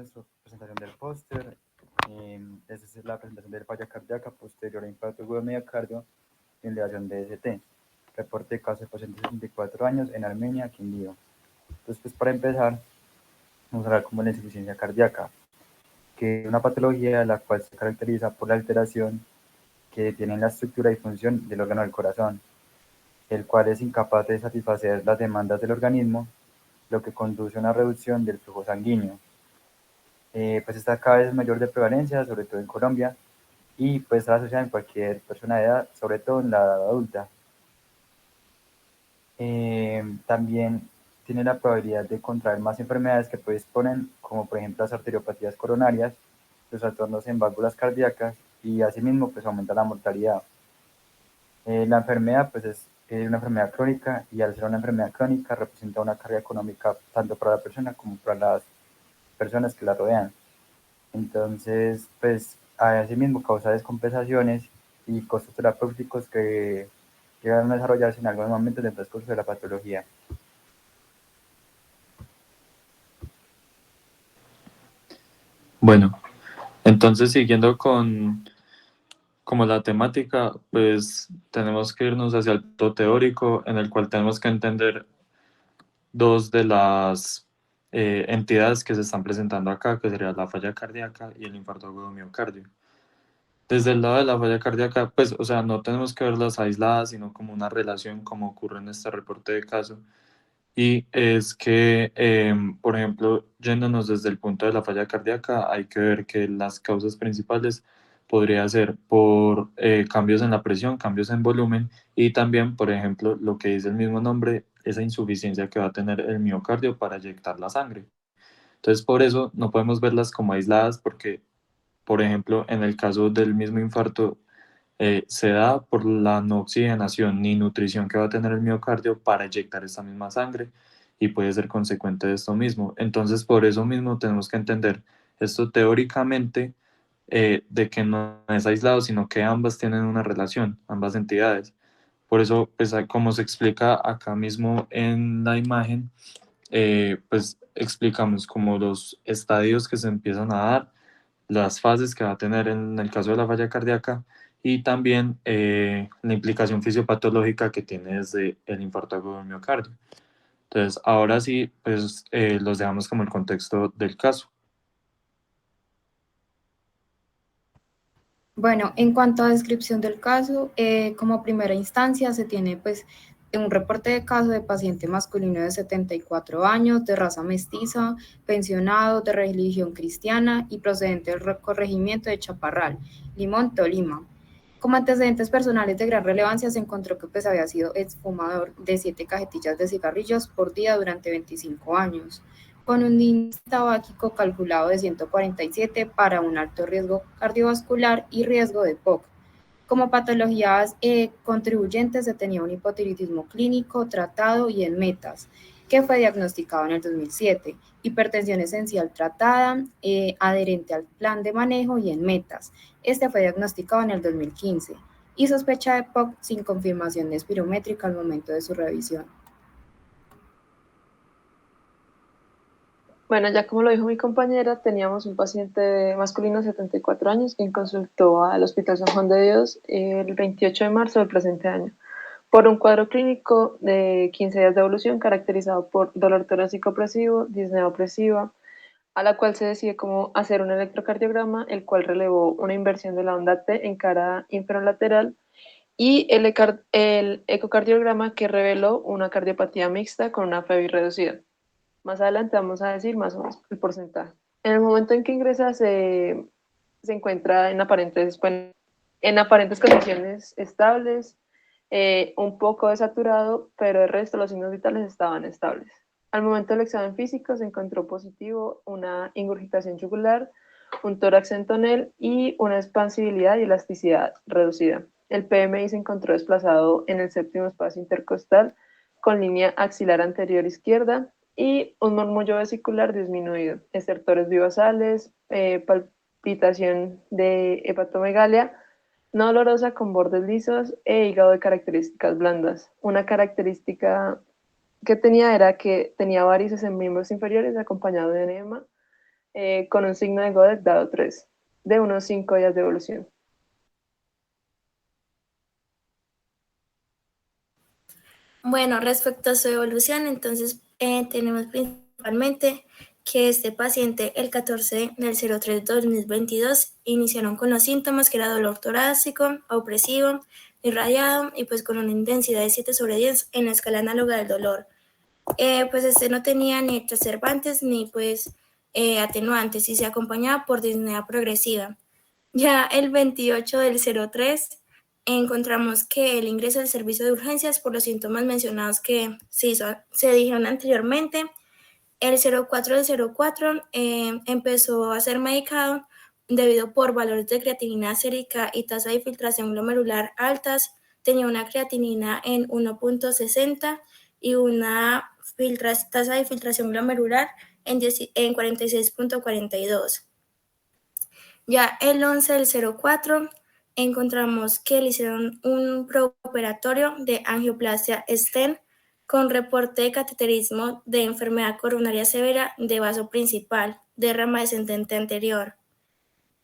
nuestra presentación del póster. Esta es la presentación de falla cardíaca posterior a impacto agudo de miocardio y elevación de ST. Reporte de caso de paciente de 64 años en Armenia, Quindío. Entonces, pues para empezar, vamos a hablar como la insuficiencia cardíaca, que es una patología la cual se caracteriza por la alteración que tiene en la estructura y función del órgano del corazón, el cual es incapaz de satisfacer las demandas del organismo, lo que conduce a una reducción del flujo sanguíneo. Pues está cada vez mayor de prevalencia, sobre todo en Colombia, y pues está asociada en cualquier persona de edad, sobre todo en la edad adulta. También tiene la probabilidad de contraer más enfermedades que predisponen, como por ejemplo las arteriopatías coronarias, los trastornos en válvulas cardíacas, y asimismo pues aumenta la mortalidad. La enfermedad pues es una enfermedad crónica, y al ser una enfermedad crónica representa una carga económica tanto para la persona como para las personas que la rodean. Entonces, pues asimismo causa descompensaciones y costos terapéuticos que llegan a desarrollarse en algunos momentos del transcurso de la patología. Bueno, entonces siguiendo con como la temática, pues tenemos que irnos hacia el punto teórico en el cual tenemos que entender dos de las entidades que se están presentando acá, que sería la falla cardíaca y el infarto agudo de miocardio. Desde el lado de la falla cardíaca, pues, o sea, no tenemos que verlas aisladas, sino como una relación, como ocurre en este reporte de caso. Y es que, por ejemplo, yéndonos desde el punto de la falla cardíaca, hay que ver que las causas principales podría ser por cambios en la presión, cambios en volumen y también, por ejemplo, lo que dice el mismo nombre, esa insuficiencia que va a tener el miocardio para eyectar la sangre. Entonces, por eso no podemos verlas como aisladas porque, por ejemplo, en el caso del mismo infarto, se da por la no oxigenación ni nutrición que va a tener el miocardio para eyectar esta misma sangre y puede ser consecuente de esto mismo. Entonces, por eso mismo tenemos que entender esto teóricamente, de que no es aislado, sino que ambas tienen una relación, ambas entidades. Por eso, pues, como se explica acá mismo en la imagen, pues explicamos como los estadios que se empiezan a dar, las fases que va a tener en el caso de la falla cardíaca y también la implicación fisiopatológica que tiene desde el infarto agudo del miocardio. Entonces, ahora sí, pues los dejamos como el contexto del caso. Bueno, en cuanto a descripción del caso, como primera instancia se tiene pues un reporte de caso de paciente masculino de 74 años, de raza mestiza, pensionado, de religión cristiana y procedente del corregimiento de Chaparral, Limón, Tolima. Como antecedentes personales de gran relevancia se encontró que pues había sido exfumador de 7 cajetillas de cigarrillos por día durante 25 años, con un índice tabáquico calculado de 147 para un alto riesgo cardiovascular y riesgo de POC. Como patologías contribuyentes se tenía un hipotiroidismo clínico tratado y en metas, que fue diagnosticado en el 2007, hipertensión esencial tratada, adherente al plan de manejo y en metas. Este fue diagnosticado en el 2015 y sospecha de POC sin confirmación espirométrica al momento de su revisión. Bueno, ya como lo dijo mi compañera, teníamos un paciente masculino de 74 años quien consultó al Hospital San Juan de Dios el 28 de marzo del presente año por un cuadro clínico de 15 días de evolución caracterizado por dolor torácico opresivo, disnea opresiva, a la cual se decide cómo hacer un electrocardiograma, el cual relevó una inversión de la onda T en cara inferolateral y el ecocardiograma que reveló una cardiopatía mixta con una FEBI reducida. Más adelante vamos a decir más o menos el porcentaje. En el momento en que ingresa se encuentra en aparentes condiciones estables, un poco desaturado, pero el resto de los signos vitales estaban estables. Al momento del examen físico se encontró positivo una ingurgitación yugular, un tórax en tonel y una expansibilidad y elasticidad reducida. El PMI se encontró desplazado en el séptimo espacio intercostal con línea axilar anterior izquierda y un murmullo vesicular disminuido, estertores bivasales, palpitación de hepatomegalia no dolorosa con bordes lisos e hígado de características blandas. Una característica que tenía era que tenía varices en miembros inferiores acompañado de enema con un signo de Godet dado 3, de unos 5 días de evolución. Bueno, respecto a su evolución, entonces tenemos principalmente que este paciente el 14 del 03/2022 iniciaron con los síntomas que era dolor torácico, opresivo, irradiado y pues con una intensidad de 7/10 en la escala análoga del dolor. Pues este no tenía ni exacerbantes ni pues atenuantes y se acompañaba por disnea progresiva. Ya el 28 del 03 encontramos que el ingreso al servicio de urgencias por los síntomas mencionados que se dijeron anteriormente. El 04 del 04 empezó a ser medicado debido por valores de creatinina sérica y tasa de filtración glomerular altas. Tenía una creatinina en 1.60 y una tasa de filtración glomerular en 46.42. Ya el 11 del 04 encontramos que le hicieron un preoperatorio de angioplastia stent con reporte de cateterismo de enfermedad coronaria severa de vaso principal, de rama descendente anterior.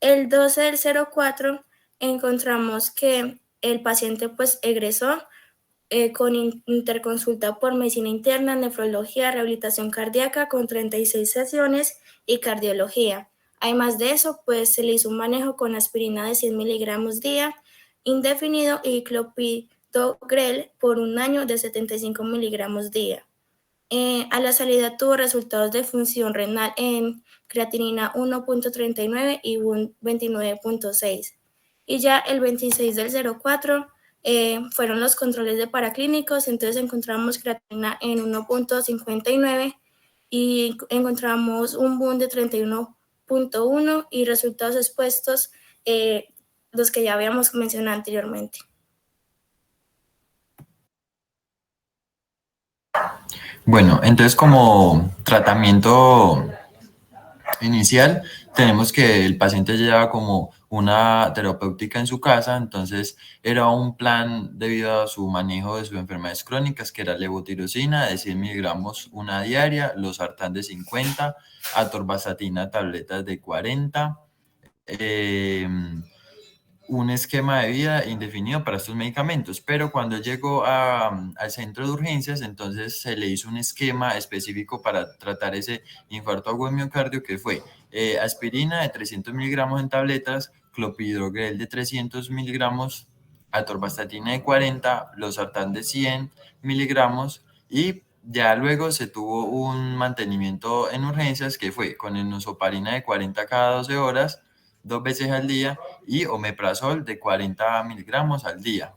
El 12 del 04 encontramos que el paciente pues egresó con interconsulta por medicina interna, nefrología, rehabilitación cardíaca con 36 sesiones y cardiología. Además de eso, pues se le hizo un manejo con aspirina de 100 miligramos día, indefinido, y clopidogrel por un año de 75 miligramos día. A la salida tuvo resultados de función renal en creatinina 1.39 y 29.6. Y ya el 26 del 04 fueron los controles de paraclínicos, entonces encontramos creatinina en 1.59 y encontramos un boom de 31.1 y resultados expuestos los que ya habíamos mencionado anteriormente. Bueno, entonces como tratamiento inicial, tenemos que el paciente lleva como una terapéutica en su casa, entonces era un plan debido a su manejo de sus enfermedades crónicas, que era levotirosina de 100 miligramos una diaria, losartán de 50, atorvastatina tabletas de 40, un esquema de vida indefinido para estos medicamentos, pero cuando llegó al centro de urgencias, entonces se le hizo un esquema específico para tratar ese infarto agudo de miocardio, que fue aspirina de 300 miligramos en tabletas, clopidogrel de 300 miligramos, atorvastatina de 40, losartán de 100 miligramos, y ya luego se tuvo un mantenimiento en urgencias que fue con enoxaparina de 40 cada 12 horas, 2 veces al día, y omeprazol de 40 miligramos al día.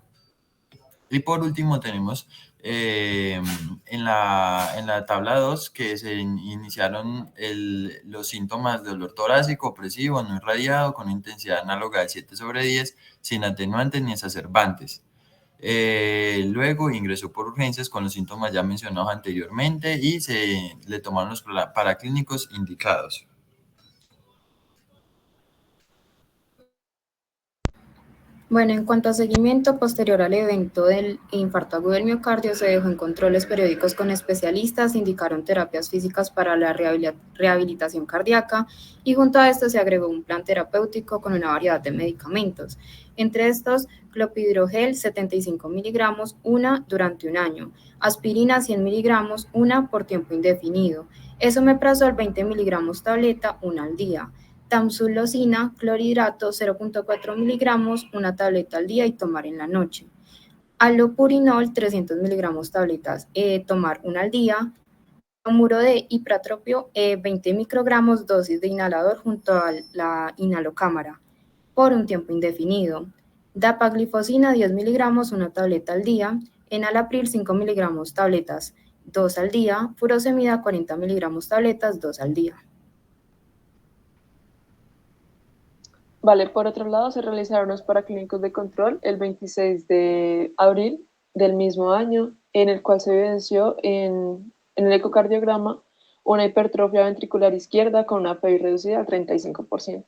Y por último tenemos en la tabla 2 que se iniciaron los síntomas de dolor torácico, opresivo, no irradiado, con intensidad análoga de 7/10, sin atenuantes ni exacerbantes. Luego ingresó por urgencias con los síntomas ya mencionados anteriormente y se le tomaron los paraclínicos indicados. Bueno, en cuanto a seguimiento posterior al evento del infarto agudo del miocardio, se dejó en controles periódicos con especialistas, indicaron terapias físicas para la rehabilitación cardíaca y junto a esto se agregó un plan terapéutico con una variedad de medicamentos. Entre estos, clopidogrel 75 miligramos, una durante un año, aspirina 100 miligramos, una por tiempo indefinido, esomeprazol 20 miligramos tableta, una al día, tamsulosina, clorhidrato 0.4 miligramos, una tableta al día y tomar en la noche. Allopurinol 300 miligramos tabletas, tomar una al día. Bromuro de ipratropio 20 microgramos, dosis de inhalador junto a la inhalocámara, por un tiempo indefinido. Dapaglifosina 10 miligramos, una tableta al día. Enalapril 5 miligramos tabletas, 2 al día. Furosemida 40 miligramos tabletas, 2 al día. Vale, por otro lado, se realizaron los paraclínicos de control el 26 de abril del mismo año, en el cual se evidenció en el ecocardiograma una hipertrofia ventricular izquierda con una PVI reducida al 35%.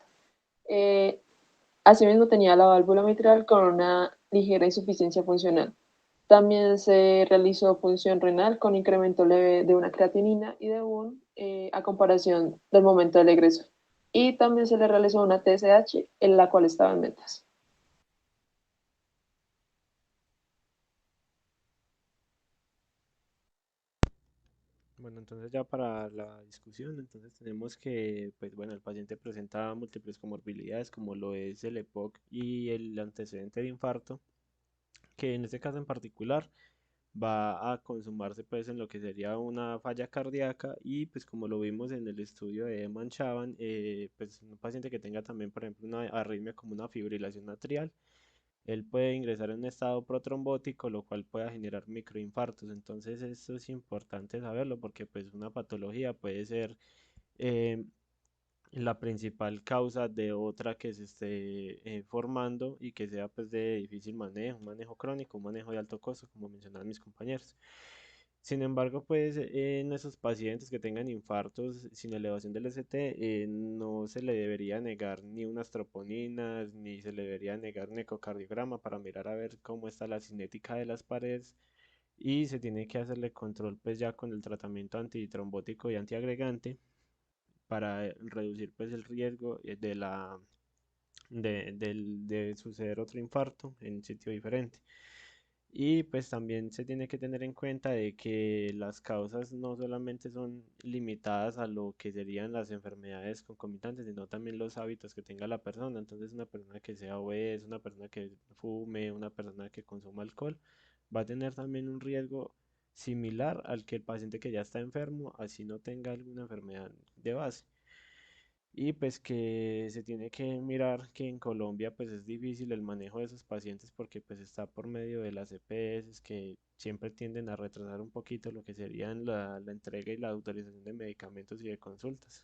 Asimismo, tenía la válvula mitral con una ligera insuficiencia funcional. También se realizó función renal con incremento leve de una creatinina y de un a comparación del momento del egreso. y también se le realizó una TSH en la cual estaba en metas. Bueno, entonces ya para la discusión, entonces tenemos que, pues bueno, el paciente presenta múltiples comorbilidades como lo es el EPOC y el antecedente de infarto, que en este caso en particular va a consumarse pues en lo que sería una falla cardíaca y pues como lo vimos en el estudio de Eman Chaban, pues un paciente que tenga también por ejemplo una arritmia como una fibrilación atrial, él puede ingresar en un estado protrombótico, lo cual pueda generar microinfartos. Entonces, esto es importante saberlo porque pues una patología puede ser eh, la principal causa de otra que se esté formando y que sea pues de difícil manejo, un manejo crónico, un manejo de alto costo, como mencionaban mis compañeros. Sin embargo, pues en esos pacientes que tengan infartos sin elevación del ST, no se le debería negar ni unas troponinas, ni se le debería negar un ecocardiograma para mirar a ver cómo está la cinética de las paredes y se tiene que hacerle control pues ya con el tratamiento antitrombótico y antiagregante para reducir pues el riesgo de suceder otro infarto en un sitio diferente. Y pues también se tiene que tener en cuenta de que las causas no solamente son limitadas a lo que serían las enfermedades concomitantes, sino también los hábitos que tenga la persona. Entonces una persona que sea obesa, una persona que fume, una persona que consuma alcohol, va a tener también un riesgo similar al que el paciente que ya está enfermo, así no tenga alguna enfermedad de base. Y pues que se tiene que mirar que en Colombia pues es difícil el manejo de esos pacientes porque pues está por medio de las EPS que siempre tienden a retrasar un poquito lo que serían la entrega y la autorización de medicamentos y de consultas.